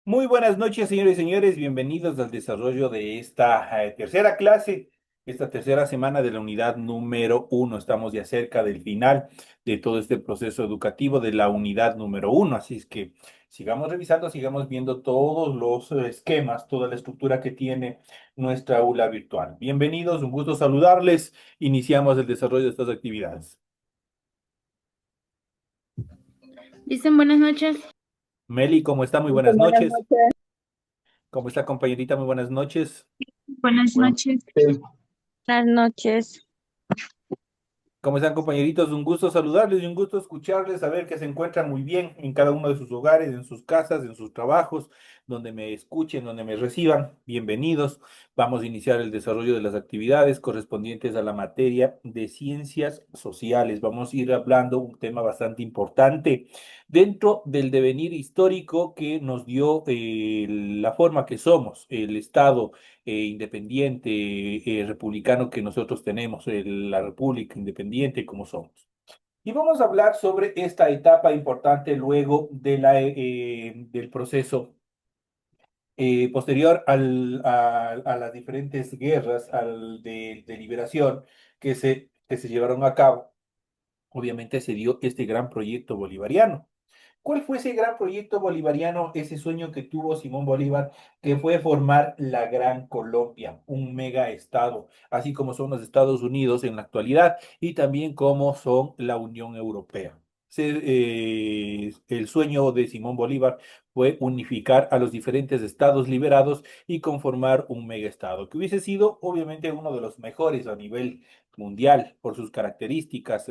Muy buenas noches, señores y señores. Bienvenidos al desarrollo de esta tercera clase, esta tercera semana de la unidad número uno. Estamos ya cerca del final de todo este proceso educativo de la unidad número uno. Así es que sigamos revisando, sigamos viendo todos los esquemas, toda la estructura que tiene nuestra aula virtual. Bienvenidos, un gusto saludarles. Iniciamos el desarrollo de estas actividades. Dicen buenas noches. Meli, ¿cómo está? Muy buenas Buenas noches. noches. ¿Cómo está, compañerita? Muy buenas noches. Buenas noches. Buenas noches. ¿Cómo están, compañeritos? Un gusto saludarles y un gusto escucharles, saber que se encuentran muy bien en cada uno de sus hogares, en sus casas, en sus trabajos, donde me escuchen, donde me reciban. Bienvenidos. Vamos a iniciar el desarrollo de las actividades correspondientes a la materia de ciencias sociales. Vamos a ir hablando un tema bastante importante dentro del devenir histórico que nos dio la forma que somos, el Estado independiente, republicano que nosotros tenemos, la República Independiente como somos. Y vamos a hablar sobre esta etapa importante luego del proceso posterior a las diferentes guerras de liberación que se llevaron a cabo. Obviamente se dio este gran proyecto bolivariano. ¿Cuál fue ese gran proyecto bolivariano, ese sueño que tuvo Simón Bolívar, que fue formar la Gran Colombia, un mega estado, así como son los Estados Unidos en la actualidad y también como son la Unión Europea? El sueño de Simón Bolívar fue unificar a los diferentes estados liberados y conformar un mega estado, que hubiese sido obviamente uno de los mejores a nivel mundial por sus características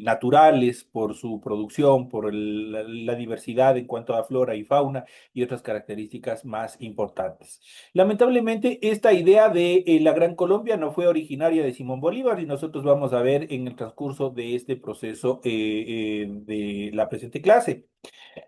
naturales, por su producción, por la diversidad en cuanto a flora y fauna y otras características más importantes. Lamentablemente, esta idea de la Gran Colombia no fue originaria de Simón Bolívar y nosotros vamos a ver en el transcurso de este proceso de la presente clase.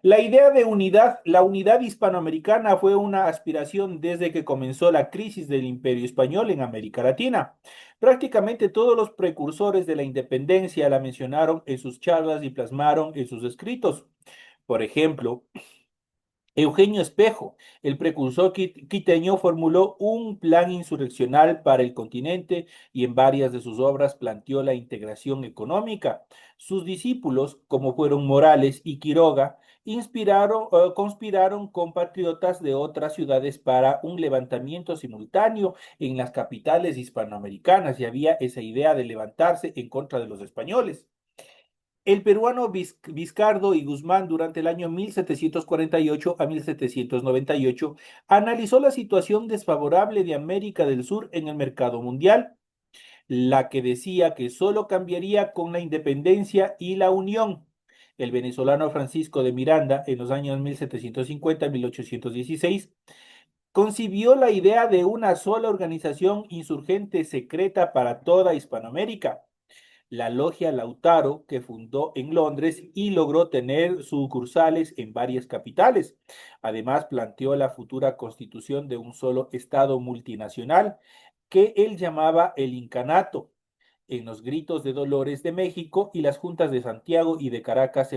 La idea de unidad, la unidad hispanoamericana fue una aspiración desde que comenzó la crisis del Imperio Español en América Latina. Prácticamente todos los precursores de la independencia la mencionaron en sus charlas y plasmaron en sus escritos. Por ejemplo, Eugenio Espejo, el precursor quiteño, formuló un plan insurreccional para el continente y en varias de sus obras planteó la integración económica. Sus discípulos, como fueron Morales y Quiroga, conspiraron con patriotas de otras ciudades para un levantamiento simultáneo en las capitales hispanoamericanas y había esa idea de levantarse en contra de los españoles. El peruano Vizcardo y Guzmán durante el año 1748 a 1798 analizó la situación desfavorable de América del Sur en el mercado mundial, la que decía que solo cambiaría con la independencia y la unión. El venezolano Francisco de Miranda, en los años 1750 1816, concibió la idea de una sola organización insurgente secreta para toda Hispanoamérica, la Logia Lautaro, que fundó en Londres y logró tener sucursales en varias capitales. Además, planteó la futura constitución de un solo Estado multinacional que él llamaba el Incanato. En los gritos de Dolores de México y las juntas de Santiago y de Caracas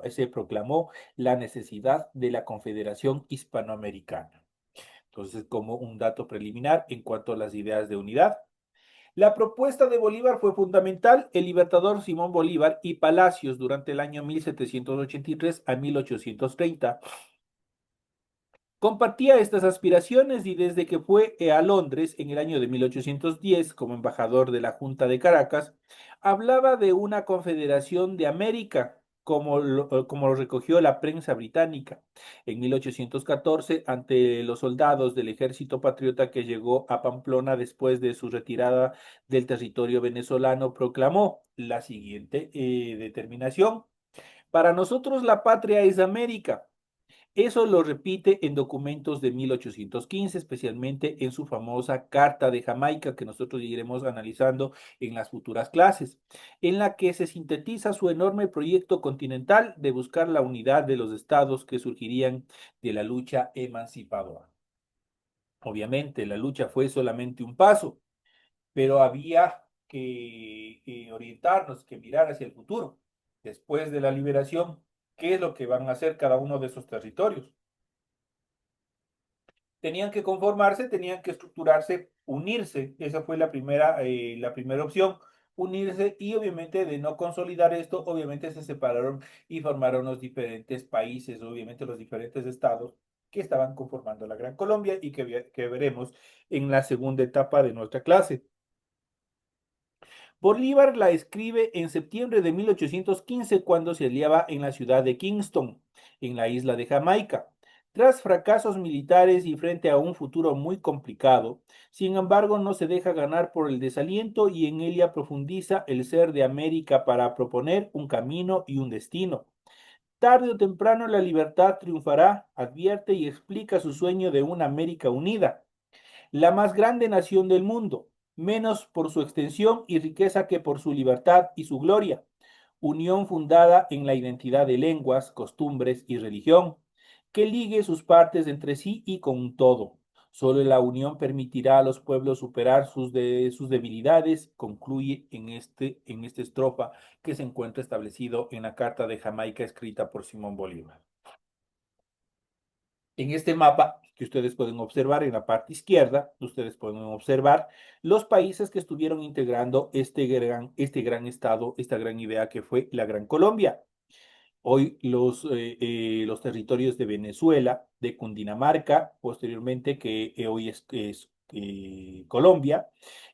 se proclamó la necesidad de la Confederación Hispanoamericana. Entonces, como un dato preliminar en cuanto a las ideas de unidad. La propuesta de Bolívar fue fundamental. El libertador Simón Bolívar y Palacios durante el año 1783 a 1830 compartía estas aspiraciones y desde que fue a Londres en el año de 1810 como embajador de la Junta de Caracas, hablaba de una confederación de América, como lo recogió la prensa británica. En 1814, ante los soldados del ejército patriota que llegó a Pamplona después de su retirada del territorio venezolano, proclamó la siguiente determinación. Para nosotros la patria es América. Eso lo repite en documentos de 1815, especialmente en su famosa Carta de Jamaica, que nosotros iremos analizando en las futuras clases, en la que se sintetiza su enorme proyecto continental de buscar la unidad de los estados que surgirían de la lucha emancipadora. Obviamente, la lucha fue solamente un paso, pero había que orientarnos, que mirar hacia el futuro. Después de la liberación, ¿Qué es lo que van a hacer cada uno de esos territorios? Tenían que conformarse, tenían que estructurarse, unirse. Esa fue la primera opción, unirse y obviamente de no consolidar esto, obviamente se separaron y formaron los diferentes países, obviamente los diferentes estados que estaban conformando la Gran Colombia y que veremos en la segunda etapa de nuestra clase. Bolívar la escribe en septiembre de 1815 cuando se aliaba en la ciudad de Kingston, en la isla de Jamaica. Tras fracasos militares y frente a un futuro muy complicado, sin embargo no se deja ganar por el desaliento y en ella profundiza el ser de América para proponer un camino y un destino. Tarde o temprano la libertad triunfará, advierte y explica su sueño de una América unida, la más grande nación del mundo, menos por su extensión y riqueza que por su libertad y su gloria, unión fundada en la identidad de lenguas, costumbres y religión, que ligue sus partes entre sí y con todo. Solo la unión permitirá a los pueblos superar sus debilidades, concluye en esta estrofa que se encuentra establecido en la Carta de Jamaica escrita por Simón Bolívar. En este mapa que ustedes pueden observar en la parte izquierda, ustedes pueden observar los países que estuvieron integrando este gran estado, esta gran idea que fue la Gran Colombia. Hoy los territorios de Venezuela, de Cundinamarca, posteriormente que hoy es Colombia,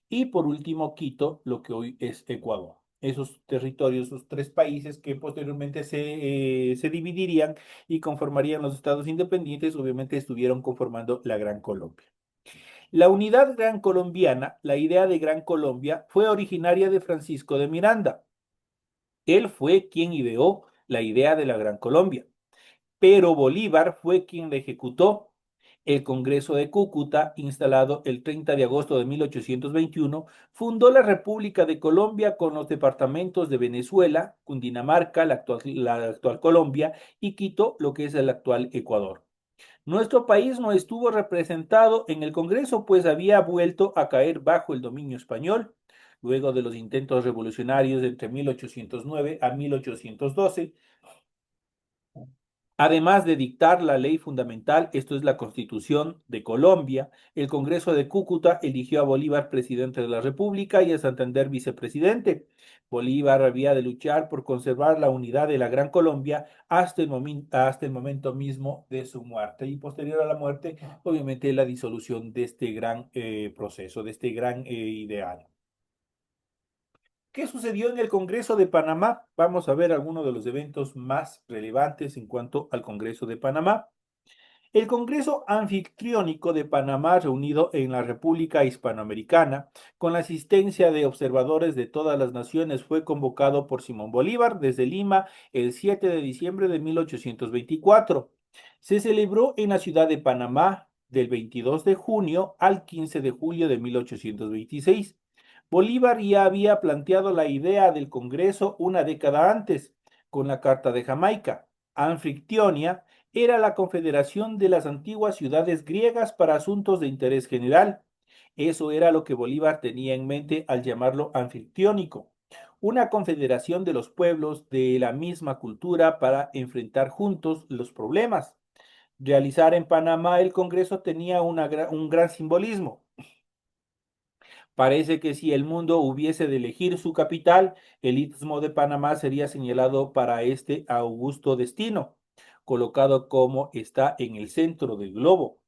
y por último Quito, lo que hoy es Ecuador. Esos territorios, esos tres países que posteriormente se dividirían y conformarían los estados independientes, obviamente estuvieron conformando la Gran Colombia. La unidad gran colombiana, la idea de Gran Colombia, fue originaria de Francisco de Miranda. Él fue quien ideó la idea de la Gran Colombia, pero Bolívar fue quien la ejecutó. El Congreso de Cúcuta, instalado el 30 de agosto de 1821, fundó la República de Colombia con los departamentos de Venezuela, Cundinamarca, la actual Colombia, y Quito, lo que es el actual Ecuador. Nuestro país no estuvo representado en el Congreso, pues había vuelto a caer bajo el dominio español, luego de los intentos revolucionarios entre 1809 a 1812. Además de dictar la ley fundamental, esto es la Constitución de Colombia, el Congreso de Cúcuta eligió a Bolívar presidente de la República y a Santander vicepresidente. Bolívar había de luchar por conservar la unidad de la Gran Colombia hasta el momento mismo de su muerte y posterior a la muerte, obviamente la disolución de este gran proceso, de este gran ideal. ¿Qué sucedió en el Congreso de Panamá? Vamos a ver algunos de los eventos más relevantes en cuanto al Congreso de Panamá. El Congreso Anfitriónico de Panamá, reunido en la República Hispanoamericana, con la asistencia de observadores de todas las naciones, fue convocado por Simón Bolívar desde Lima el 7 de diciembre de 1824. Se celebró en la ciudad de Panamá del 22 de junio al 15 de julio de 1826. Bolívar ya había planteado la idea del Congreso una década antes, con la Carta de Jamaica. Anfictionia era la confederación de las antiguas ciudades griegas para asuntos de interés general. Eso era lo que Bolívar tenía en mente al llamarlo anfictiónico, una confederación de los pueblos de la misma cultura para enfrentar juntos los problemas. Realizar en Panamá el Congreso tenía un gran simbolismo. Parece que si el mundo hubiese de elegir su capital, el istmo de Panamá sería señalado para este augusto destino, colocado como está en el centro del globo.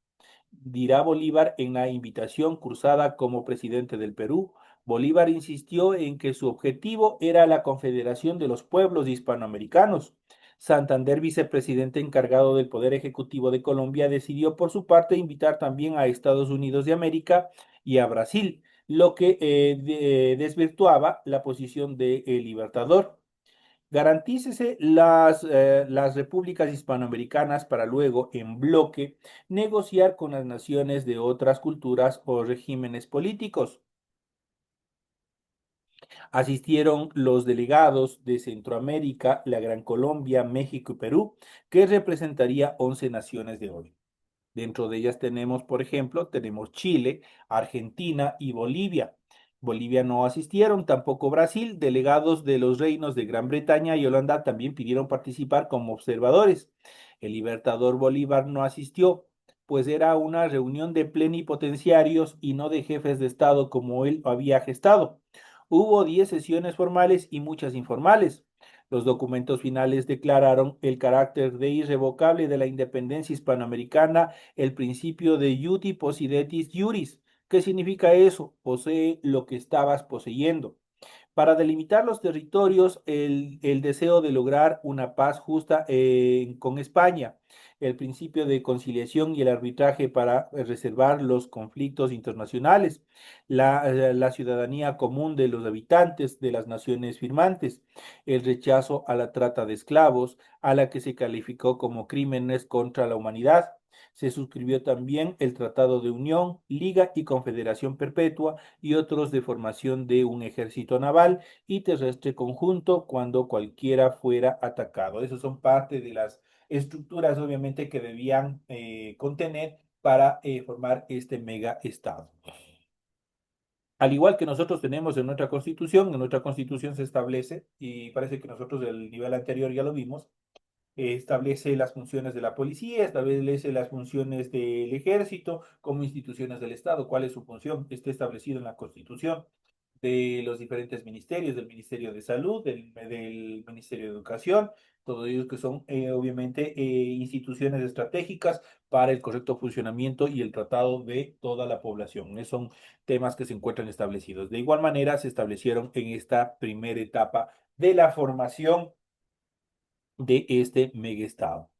Dirá Bolívar en la invitación cruzada como presidente del Perú. Bolívar insistió en que su objetivo era la confederación de los pueblos hispanoamericanos. Santander, vicepresidente encargado del Poder Ejecutivo de Colombia, decidió por su parte invitar también a Estados Unidos de América y a Brasil, lo que desvirtuaba la posición de El Libertador. Garantícese las repúblicas hispanoamericanas para luego, en bloque, negociar con las naciones de otras culturas o regímenes políticos. Asistieron los delegados de Centroamérica, la Gran Colombia, México y Perú, que representaría 11 naciones de hoy. Dentro de ellas tenemos, por ejemplo, tenemos Chile, Argentina y Bolivia. Bolivia no asistieron, tampoco Brasil. Delegados de los reinos de Gran Bretaña y Holanda también pidieron participar como observadores. El libertador Bolívar no asistió, pues era una reunión de plenipotenciarios y no de jefes de Estado como él había gestado. Hubo 10 sesiones formales y muchas informales. Los documentos finales declararon el carácter de irrevocable de la independencia hispanoamericana, el principio de iuti possidetis juris. ¿Qué significa eso? Posee lo que estabas poseyendo. Para delimitar los territorios, el deseo de lograr una paz justa con España, el principio de conciliación y el arbitraje para reservar los conflictos internacionales, la ciudadanía común de los habitantes de las naciones firmantes, el rechazo a la trata de esclavos, a la que se calificó como crímenes contra la humanidad. Se suscribió también el Tratado de Unión, Liga y Confederación Perpetua y otros de formación de un ejército naval y terrestre conjunto cuando cualquiera fuera atacado. Esas son parte de las estructuras, obviamente, que debían contener para formar este mega estado. Al igual que nosotros tenemos en nuestra constitución se establece, y parece que nosotros del nivel anterior ya lo vimos, establece las funciones de la policía, establece las funciones del ejército como instituciones del Estado, cuál es su función, está establecido en la Constitución, de los diferentes ministerios, del Ministerio de Salud, del Ministerio de Educación, todos ellos que son obviamente instituciones estratégicas para el correcto funcionamiento y el tratado de toda la población. Esos son temas que se encuentran establecidos. De igual manera, se establecieron en esta primera etapa de la formación de este megaestado.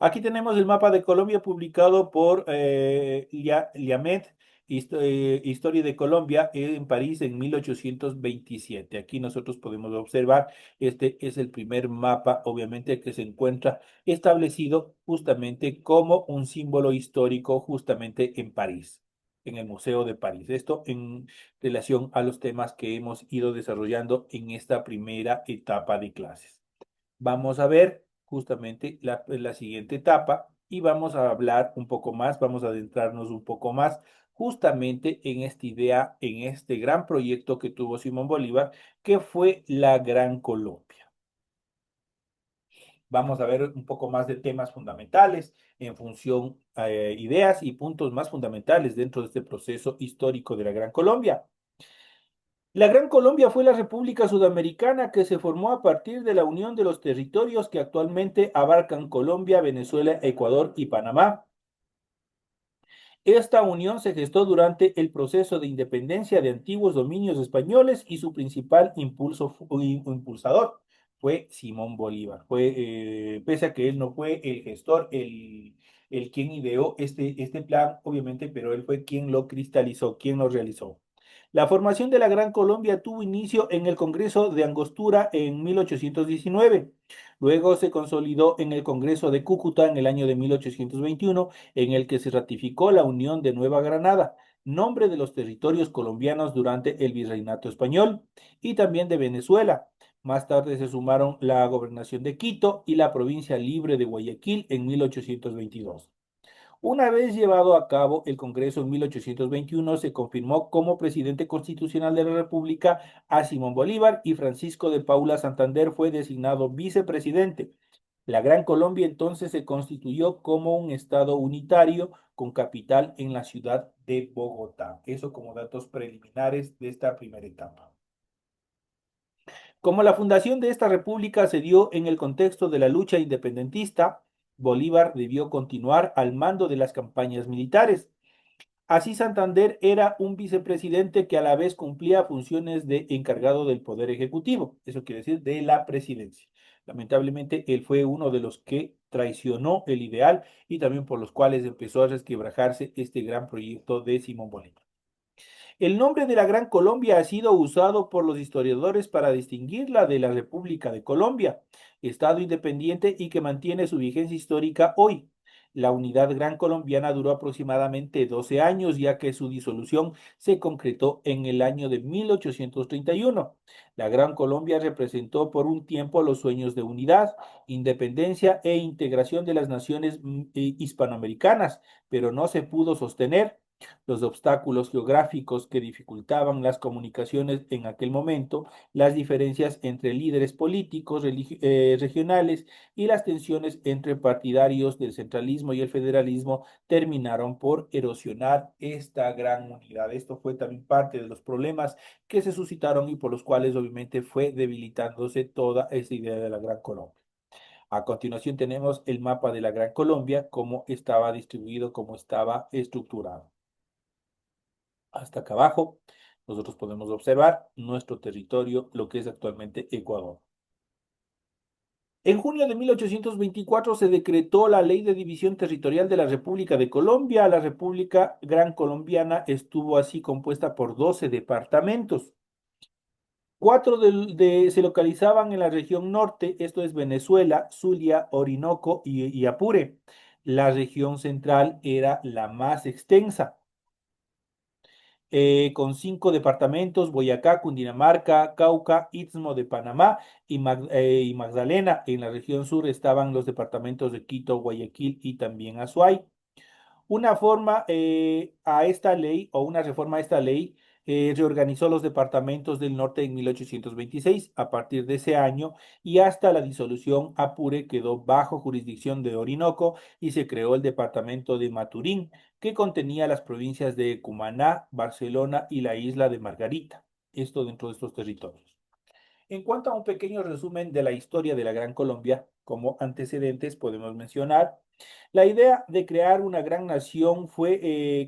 Aquí tenemos el mapa de Colombia publicado por Liamet, Historia de Colombia en París en 1827. Aquí nosotros podemos observar, este es el primer mapa, obviamente, que se encuentra establecido justamente como un símbolo histórico justamente en París, en el Museo de París. Esto en relación a los temas que hemos ido desarrollando en esta primera etapa de clases. Vamos a ver justamente la siguiente etapa y vamos a hablar un poco más, vamos a adentrarnos un poco más justamente en esta idea, en este gran proyecto que tuvo Simón Bolívar, que fue la Gran Colombia. Vamos a ver un poco más de temas fundamentales en función ideas y puntos más fundamentales dentro de este proceso histórico de la Gran Colombia. La Gran Colombia fue la república sudamericana que se formó a partir de la unión de los territorios que actualmente abarcan Colombia, Venezuela, Ecuador y Panamá. Esta unión se gestó durante el proceso de independencia de antiguos dominios españoles y su principal impulsador fue Simón Bolívar. Pese a que él no fue el gestor, el quien ideó este plan, obviamente, pero él fue quien lo cristalizó, quien lo realizó. La formación de la Gran Colombia tuvo inicio en el Congreso de Angostura en 1819. Luego se consolidó en el Congreso de Cúcuta en el año de 1821, en el que se ratificó la Unión de Nueva Granada, nombre de los territorios colombianos durante el Virreinato español, y también de Venezuela. Más tarde se sumaron la gobernación de Quito y la provincia libre de Guayaquil en 1822. Una vez llevado a cabo el Congreso en 1821, se confirmó como presidente constitucional de la República a Simón Bolívar y Francisco de Paula Santander fue designado vicepresidente. La Gran Colombia entonces se constituyó como un estado unitario con capital en la ciudad de Bogotá. Eso como datos preliminares de esta primera etapa. Como la fundación de esta república se dio en el contexto de la lucha independentista, Bolívar debió continuar al mando de las campañas militares. Así Santander era un vicepresidente que a la vez cumplía funciones de encargado del Poder Ejecutivo, eso quiere decir de la presidencia. Lamentablemente, él fue uno de los que traicionó el ideal y también por los cuales empezó a resquebrajarse este gran proyecto de Simón Bolívar. El nombre de la Gran Colombia ha sido usado por los historiadores para distinguirla de la República de Colombia, Estado independiente y que mantiene su vigencia histórica hoy. La unidad gran colombiana duró aproximadamente 12 años, ya que su disolución se concretó en el año de 1831. La Gran Colombia representó por un tiempo los sueños de unidad, independencia e integración de las naciones hispanoamericanas, pero no se pudo sostener los obstáculos geográficos que dificultaban las comunicaciones en aquel momento, las diferencias entre líderes políticos regionales y las tensiones entre partidarios del centralismo y el federalismo terminaron por erosionar esta gran unidad. Esto fue también parte de los problemas que se suscitaron y por los cuales obviamente fue debilitándose toda esa idea de la Gran Colombia. A continuación tenemos el mapa de la Gran Colombia, cómo estaba distribuido, cómo estaba estructurado. Hasta acá abajo, nosotros podemos observar nuestro territorio, lo que es actualmente Ecuador. En junio de 1824 se decretó la Ley de División Territorial de la República de Colombia. La República Gran Colombiana estuvo así compuesta por 12 departamentos. Cuatro se localizaban en la región norte, esto es Venezuela, Zulia, Orinoco y Apure. La región central era la más extensa, con 5 departamentos: Boyacá, Cundinamarca, Cauca, Istmo de Panamá y Magdalena. En la región sur estaban los departamentos de Quito, Guayaquil y también Azuay. Una forma a esta ley o una reforma a esta ley reorganizó los departamentos del norte en 1826. A partir de ese año y hasta la disolución, Apure quedó bajo jurisdicción de Orinoco y se creó el departamento de Maturín, que contenía las provincias de Cumaná, Barcelona y la isla de Margarita. Esto dentro de estos territorios. En cuanto a un pequeño resumen de la historia de la Gran Colombia, como antecedentes podemos mencionar: la idea de crear una gran nación fue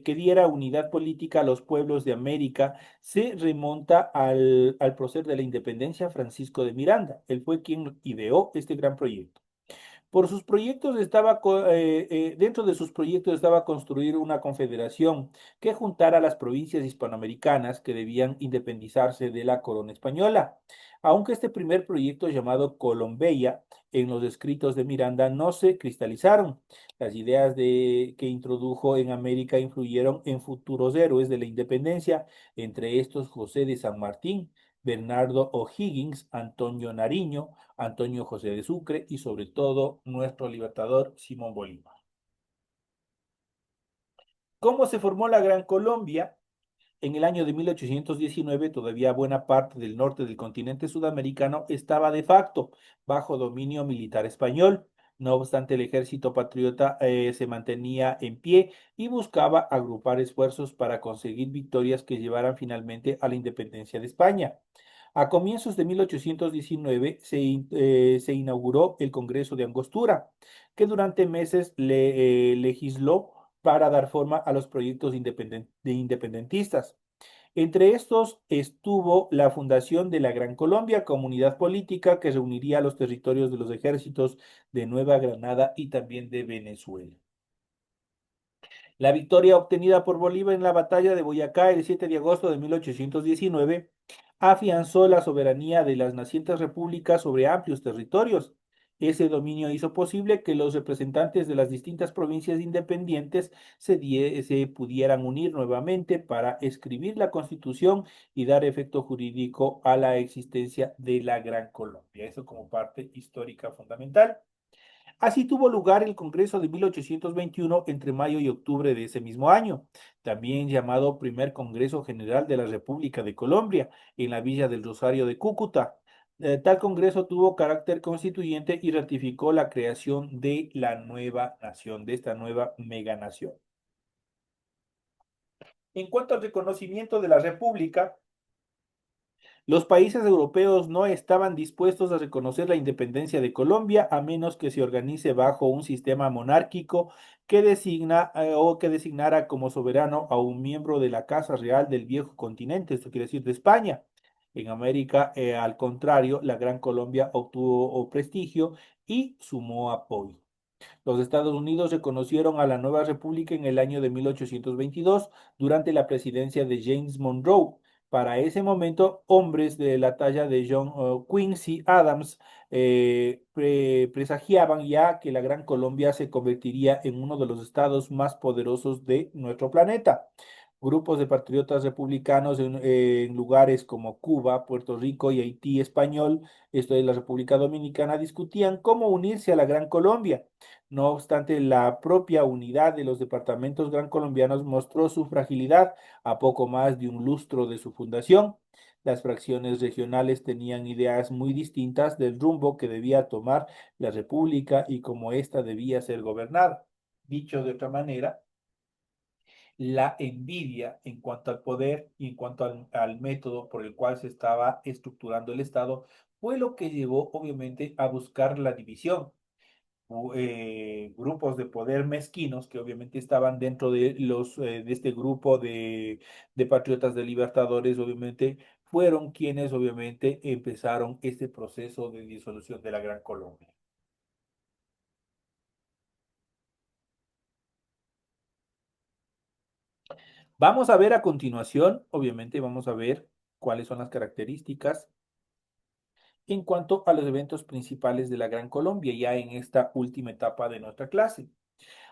que diera unidad política a los pueblos de América. Se remonta al prócer de la independencia, Francisco de Miranda. Él fue quien ideó este gran proyecto. Dentro de sus proyectos estaba construir una confederación que juntara las provincias hispanoamericanas que debían independizarse de la corona española. Aunque este primer proyecto, llamado Colombeya, en los escritos de Miranda no se cristalizaron, las ideas que introdujo en América influyeron en futuros héroes de la independencia, entre estos José de San Martín, Bernardo O'Higgins, Antonio Nariño, Antonio José de Sucre y sobre todo nuestro libertador Simón Bolívar. ¿Cómo se formó la Gran Colombia? En el año de 1819, todavía buena parte del norte del continente sudamericano estaba de facto bajo dominio militar español. No obstante, el ejército patriota se mantenía en pie y buscaba agrupar esfuerzos para conseguir victorias que llevaran finalmente a la independencia de España. A comienzos de 1819 se inauguró el Congreso de Angostura, que durante meses legisló para dar forma a los proyectos de independentistas. Entre estos estuvo la fundación de la Gran Colombia, comunidad política que reuniría los territorios de los ejércitos de Nueva Granada y también de Venezuela. La victoria obtenida por Bolívar en la batalla de Boyacá el 7 de agosto de 1819 afianzó la soberanía de las nacientes repúblicas sobre amplios territorios. Ese dominio hizo posible que los representantes de las distintas provincias independientes se pudieran unir nuevamente para escribir la Constitución y dar efecto jurídico a la existencia de la Gran Colombia. Eso como parte histórica fundamental. Así tuvo lugar el Congreso de 1821 entre mayo y octubre de ese mismo año, también llamado Primer Congreso General de la República de Colombia, en la Villa del Rosario de Cúcuta. Tal congreso tuvo carácter constituyente y ratificó la creación de la nueva nación, de esta nueva meganación. En cuanto al reconocimiento de la República, los países europeos no estaban dispuestos a reconocer la independencia de Colombia a menos que se organice bajo un sistema monárquico que que designara como soberano a un miembro de la Casa Real del viejo continente, esto quiere decir de España. En América, al contrario, la Gran Colombia obtuvo prestigio y sumó apoyo. Los Estados Unidos reconocieron a la nueva república en el año de 1822 durante la presidencia de James Monroe. Para ese momento, hombres de la talla de John Quincy Adams presagiaban ya que la Gran Colombia se convertiría en uno de los estados más poderosos de nuestro planeta. Grupos de patriotas republicanos en lugares como Cuba, Puerto Rico y Haití español, esto es la República Dominicana, discutían cómo unirse a la Gran Colombia. No obstante, la propia unidad de los departamentos gran colombianos mostró su fragilidad a poco más de un lustro de su fundación. Las fracciones regionales tenían ideas muy distintas del rumbo que debía tomar la República y cómo ésta debía ser gobernada. Dicho de otra manera, la envidia en cuanto al poder y en cuanto al método por el cual se estaba estructurando el Estado fue lo que llevó obviamente a buscar la división. Grupos de poder mezquinos que obviamente estaban dentro de de este grupo de patriotas de libertadores, obviamente fueron quienes obviamente empezaron este proceso de disolución de la Gran Colombia. Vamos a ver a continuación, obviamente vamos a ver cuáles son las características en cuanto a los eventos principales de la Gran Colombia, ya en esta última etapa de nuestra clase.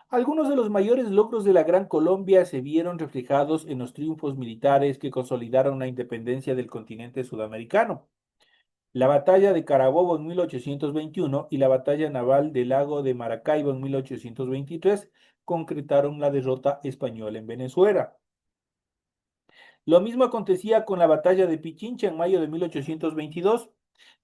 Algunos de los mayores logros de la Gran Colombia se vieron reflejados en los triunfos militares que consolidaron la independencia del continente sudamericano. La batalla de Carabobo en 1821 y la batalla naval del lago de Maracaibo en 1823 concretaron la derrota española en Venezuela. Lo mismo acontecía con la batalla de Pichincha en mayo de 1822,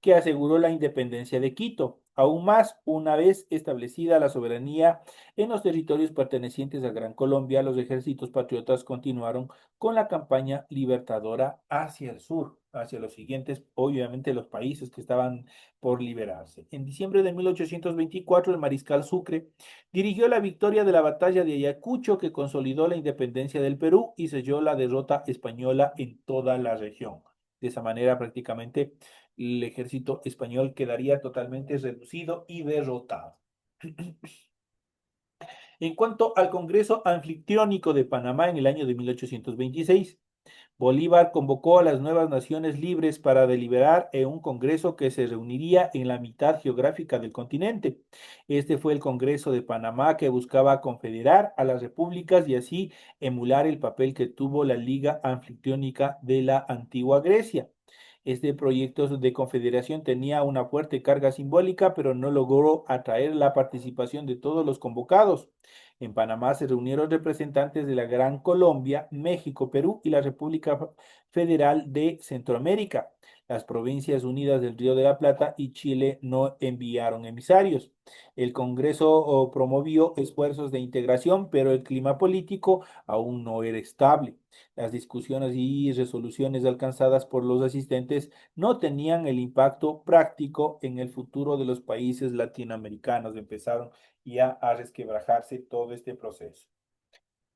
que aseguró la independencia de Quito. Aún más, una vez establecida la soberanía en los territorios pertenecientes a Gran Colombia, los ejércitos patriotas continuaron con la campaña libertadora hacia el sur, hacia los siguientes, obviamente, los países que estaban por liberarse. En diciembre de 1824, el mariscal Sucre dirigió la victoria de la batalla de Ayacucho, que consolidó la independencia del Perú y selló la derrota española en toda la región. De esa manera, prácticamente, el ejército español quedaría totalmente reducido y derrotado. En cuanto al Congreso Anfictiónico de Panamá en el año de 1826, Bolívar convocó a las nuevas naciones libres para deliberar en un congreso que se reuniría en la mitad geográfica del continente. Este fue el Congreso de Panamá que buscaba confederar a las repúblicas y así emular el papel que tuvo la Liga Anfictiónica de la antigua Grecia. Este proyecto de confederación tenía una fuerte carga simbólica, pero no logró atraer la participación de todos los convocados. En Panamá se reunieron representantes de la Gran Colombia, México, Perú y la República Federal de Centroamérica. Las Provincias Unidas del Río de la Plata y Chile no enviaron emisarios. El Congreso promovió esfuerzos de integración, pero el clima político aún no era estable. Las discusiones y resoluciones alcanzadas por los asistentes no tenían el impacto práctico en el futuro de los países latinoamericanos. Empezaron ya a resquebrajarse todo este proceso.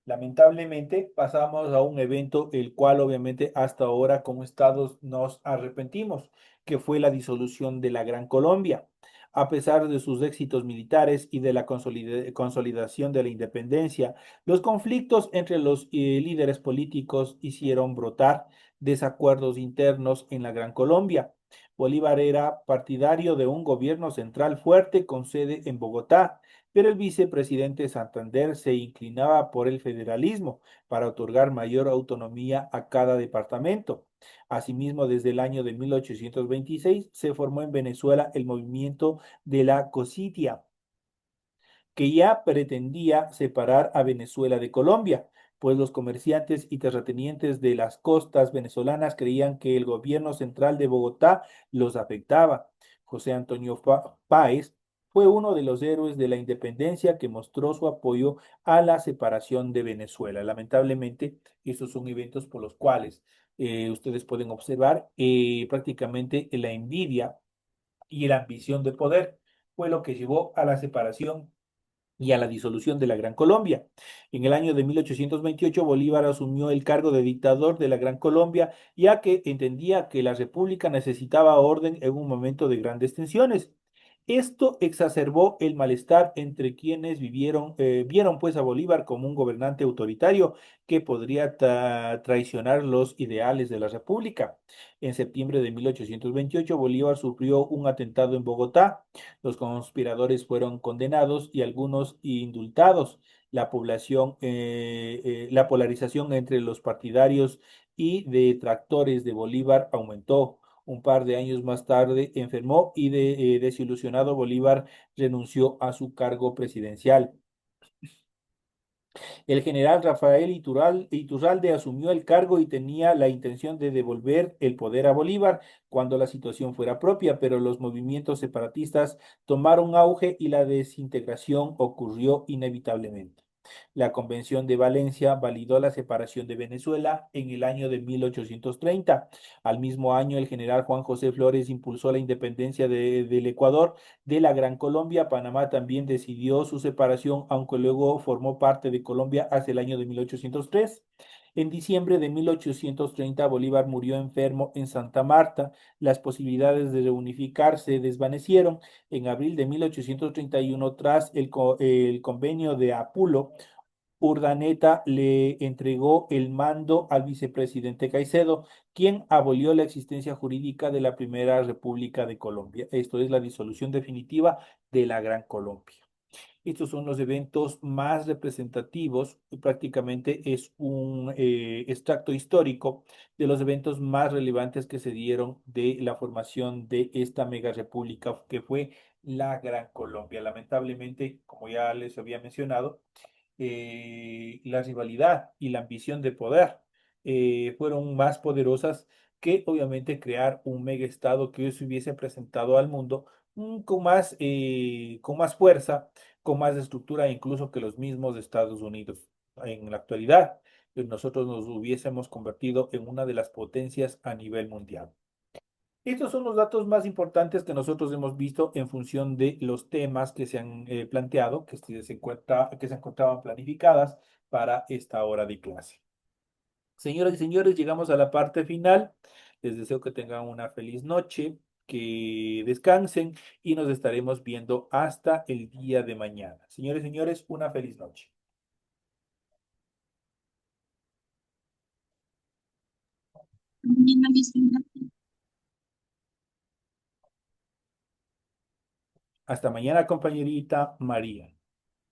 Lamentablemente pasamos a un evento el cual obviamente hasta ahora como estados nos arrepentimos, que fue la disolución de la Gran Colombia. A pesar de sus éxitos militares y de la consolidación de la independencia, los conflictos entre los líderes políticos hicieron brotar desacuerdos internos en la Gran Colombia. Bolívar era partidario de un gobierno central fuerte con sede en Bogotá, pero el vicepresidente Santander se inclinaba por el federalismo para otorgar mayor autonomía a cada departamento. Asimismo, desde el año de 1826 se formó en Venezuela el movimiento de la Cositia, que ya pretendía separar a Venezuela de Colombia, pues los comerciantes y terratenientes de las costas venezolanas creían que el gobierno central de Bogotá los afectaba. José Antonio Páez fue uno de los héroes de la independencia que mostró su apoyo a la separación de Venezuela. Lamentablemente, estos son eventos por los cuales ustedes pueden observar prácticamente la envidia y la ambición de poder fue lo que llevó a la separación y a la disolución de la Gran Colombia. En el año de 1828, Bolívar asumió el cargo de dictador de la Gran Colombia, ya que entendía que la república necesitaba orden en un momento de grandes tensiones. Esto exacerbó el malestar entre quienes vieron pues a Bolívar como un gobernante autoritario que podría traicionar los ideales de la República. En septiembre de 1828, Bolívar sufrió un atentado en Bogotá. Los conspiradores fueron condenados y algunos indultados. La polarización entre los partidarios y detractores de Bolívar aumentó. Un par de años más tarde enfermó y desilusionado Bolívar renunció a su cargo presidencial. El general Rafael Iturralde asumió el cargo y tenía la intención de devolver el poder a Bolívar cuando la situación fuera propia, pero los movimientos separatistas tomaron auge y la desintegración ocurrió inevitablemente. La Convención de Valencia validó la separación de Venezuela en el año de 1830. Al mismo año, el general Juan José Flores impulsó la independencia del Ecuador de la Gran Colombia. Panamá también decidió su separación, aunque luego formó parte de Colombia hasta el año de 1803. En diciembre de 1830, Bolívar murió enfermo en Santa Marta. Las posibilidades de reunificar se desvanecieron. En abril de 1831, tras el convenio de Apulo, Urdaneta le entregó el mando al vicepresidente Caicedo, quien abolió la existencia jurídica de la Primera República de Colombia. Esto es la disolución definitiva de la Gran Colombia. Estos son los eventos más representativos, prácticamente es un extracto histórico de los eventos más relevantes que se dieron de la formación de esta mega república que fue la Gran Colombia. Lamentablemente, como ya les había mencionado, la rivalidad y la ambición de poder fueron más poderosas que obviamente crear un mega estado que se hubiese presentado al mundo con más fuerza, con más estructura incluso que los mismos Estados Unidos. En la actualidad, nosotros nos hubiésemos convertido en una de las potencias a nivel mundial. Estos son los datos más importantes que nosotros hemos visto en función de los temas que se han planteado, que se encontraban planificadas para esta hora de clase. Señoras y señores, llegamos a la parte final. Les deseo que tengan una feliz noche, que descansen y nos estaremos viendo hasta el día de mañana. Señores y señores, una feliz noche. Mañana mismo. Hasta mañana, compañerita María.